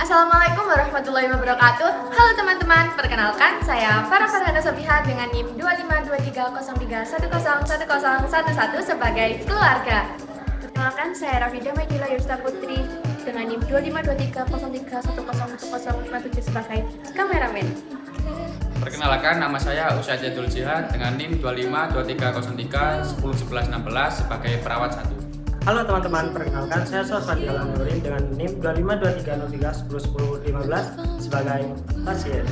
Assalamualaikum warahmatullahi wabarakatuh. Halo teman-teman, perkenalkan saya Farah Farhana Sobiha dengan NIM 25230310111 sebagai keluarga. Perkenalkan saya Rafida Maidila Yusta Putri dengan NIM 2523031011057 sebagai kameramen. Perkenalkan, nama saya Usaid Jadul Jihad dengan NIM 25230311116 sebagai perawat 1. Halo teman-teman, perkenalkan saya Sofadi Nurin dengan NIM 25230311015 sebagai pasien.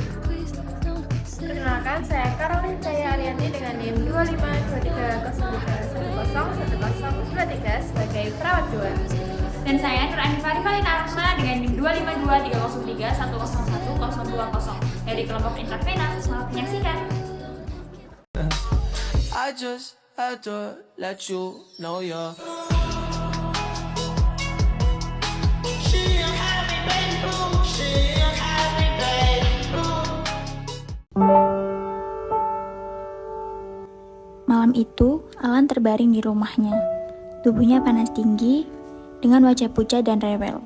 Perkenalkan saya Caroline Cahaya Arianti dengan NIM 2523031011023 sebagai perawat 2. Dan saya Nur Anifari Valina Arma dengan NIM 2523003101020 dari kelompok Intravena. Selamat menyaksikan. I just had to let you know you're Malam itu, Alan terbaring di rumahnya. Tubuhnya panas tinggi, dengan wajah pucat dan rewel.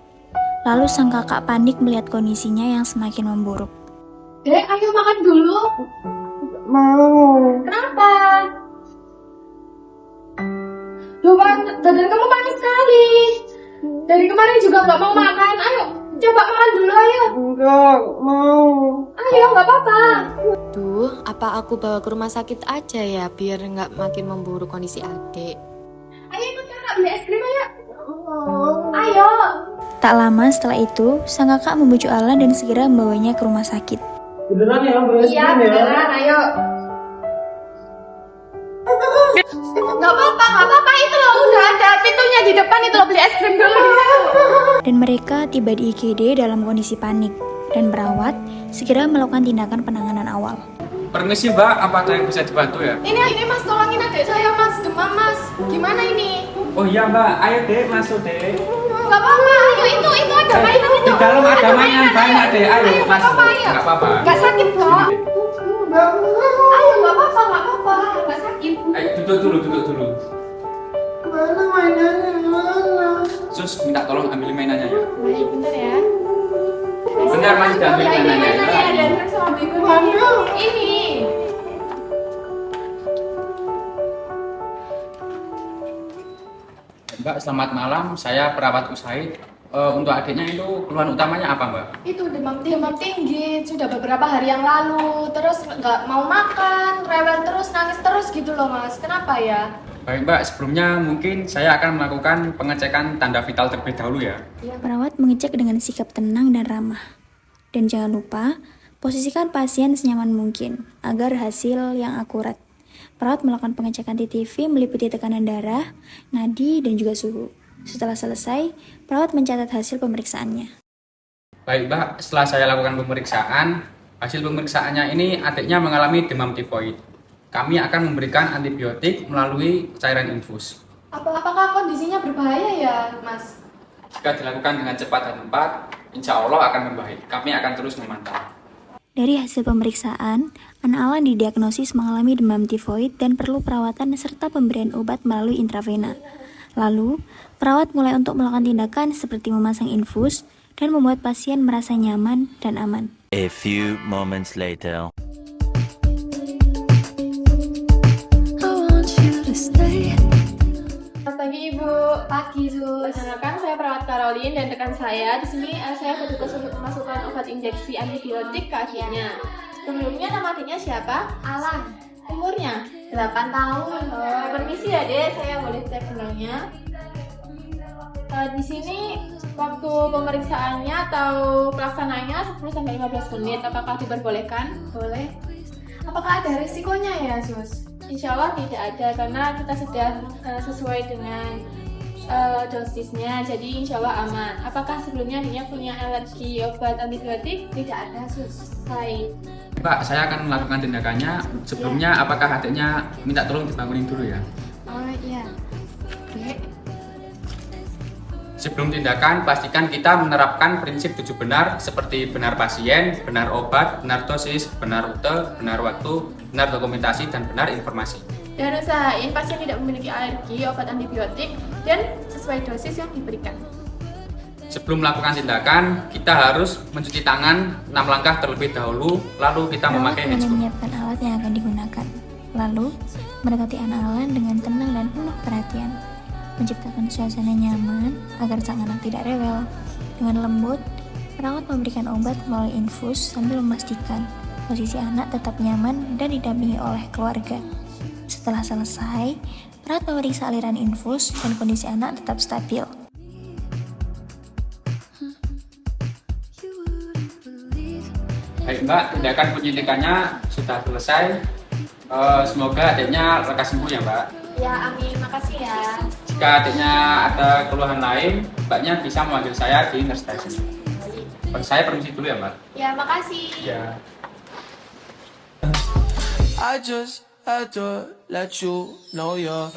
Lalu sang kakak panik melihat kondisinya yang semakin memburuk. Dek, ayo makan dulu. Mau. Kenapa? Loh, badan kamu panas sekali. Dari kemarin juga nggak mau makan. Ayo, coba makan dulu, ayo. Enggak mau. Ayo, nggak apa-apa. Duh, apa aku bawa ke rumah sakit aja ya, biar nggak makin memburuk kondisi adik. Ayo ikut kakak beli es krim, ayo. Ayo. Tak lama setelah itu, sang kakak membujuk Alan dan segera membawanya ke rumah sakit. Beneran ya, beli es Iya, krim ya? beneran, ayo. Nggak apa-apa, itu loh udah ada pintunya di depan, itu loh beli es krim dulu di situ. Dan mereka tiba di IGD dalam kondisi panik. Dan perawat segera melakukan tindakan penanganan awal. Permisi Mbak, apa ada yang bisa dibantu ya? Ini mas, tolongin adik saya mas, demam mas. Gimana ini? Oh iya Mbak, ayo deh masuk deh. Nggak apa-apa, ayo itu ada mainan itu. Di dalam ada mainan banyak deh, ayo nggak masuk. apa-apa, ayo. Nggak apa-apa. Nggak sakit kok. Ayo nggak apa-apa, nggak sakit. Ayo duduk dulu. Mana mainannya, mana? Sus, minta tolong ambil mainannya ya. Baik, bentar ya. Bentar, masih diambil Oh, ya, ini mainannya. mainannya ada sama Bego. Ini. Mbak, selamat malam. Saya perawat Usaid. Untuk adiknya itu keluhan utamanya apa Mbak? Itu demam tinggi, sudah beberapa hari yang lalu. Terus nggak mau makan, rewel terus, nangis terus gitu loh mas. Kenapa ya? Baik Mbak, sebelumnya mungkin saya akan melakukan pengecekan tanda vital terlebih dahulu ya. Perawat mengecek dengan sikap tenang dan ramah. Dan jangan lupa, posisikan pasien senyaman mungkin agar hasil yang akurat. Perawat melakukan pengecekan TTV meliputi tekanan darah, nadi, dan juga suhu. Setelah selesai, perawat mencatat hasil pemeriksaannya. Baik Mbak, setelah saya lakukan pemeriksaan, hasil pemeriksaannya ini adiknya mengalami demam tifoid. Kami akan memberikan antibiotik melalui cairan infus. Apakah kondisinya berbahaya ya mas? Jika dilakukan dengan cepat dan tepat, insya Allah akan membaik. Kami akan terus memantau. Dari hasil pemeriksaan, anak Alan didiagnosis mengalami demam tifoid dan perlu perawatan serta pemberian obat melalui intravena. Lalu, perawat mulai untuk melakukan tindakan seperti memasang infus dan membuat pasien merasa nyaman dan aman. A few moments later. Selamat pagi Ibu. Pagi Sus. Perkenalkan saya perawat Caroline dan rekan saya. Di sini saya bertugas untuk memasukkan obat injeksi antibiotik ke adiknya. Sebelumnya nama adiknya siapa? Alan. Umurnya 8 tahun. Permisi ya Dek, saya boleh cek gejalanya. Di sini waktu pemeriksaannya atau pelaksanaannya 10-15 menit. Apakah diperbolehkan? Boleh. Apakah ada risikonya ya Sus? Insya Allah tidak ada karena kita sudah sesuai dengan dosisnya, jadi insya Allah aman. Apakah sebelumnya dia punya alergi obat antibiotik? Tidak ada sus. Baik. Pak, saya akan melakukan tindakannya. Sebelumnya, apakah adiknya minta tolong dibangunin dulu ya? Oh iya. Dek. Sebelum tindakan, pastikan kita menerapkan prinsip 7 benar seperti benar pasien, benar obat, benar dosis, benar rute, benar waktu, benar dokumentasi, dan benar informasi. Dan usahain pasien tidak memiliki alergi obat antibiotik dan sesuai dosis yang diberikan. Sebelum melakukan tindakan, kita harus mencuci tangan 6 langkah terlebih dahulu, lalu kita Perawat memakai mulai handscope. menyiapkan alat yang akan digunakan. Lalu, mendekati anak Alan dengan tenang dan penuh perhatian. Menciptakan suasana nyaman agar sang anak tidak rewel. Dengan lembut, perawat memberikan obat melalui infus sambil memastikan posisi anak tetap nyaman dan didampingi oleh keluarga. Setelah selesai, perawat memeriksa aliran infus dan kondisi anak tetap stabil. Baik Mbak, tindakan penyuntikannya sudah selesai. Semoga adiknya lekas sembuh ya Mbak. Ya, amin. Makasih ya. Jika adiknya ada keluhan lain, Mbaknya bisa memanggil saya di nurse station. Saya permisi dulu ya Mbak. Ya, makasih. Ya. I just had to let you know you're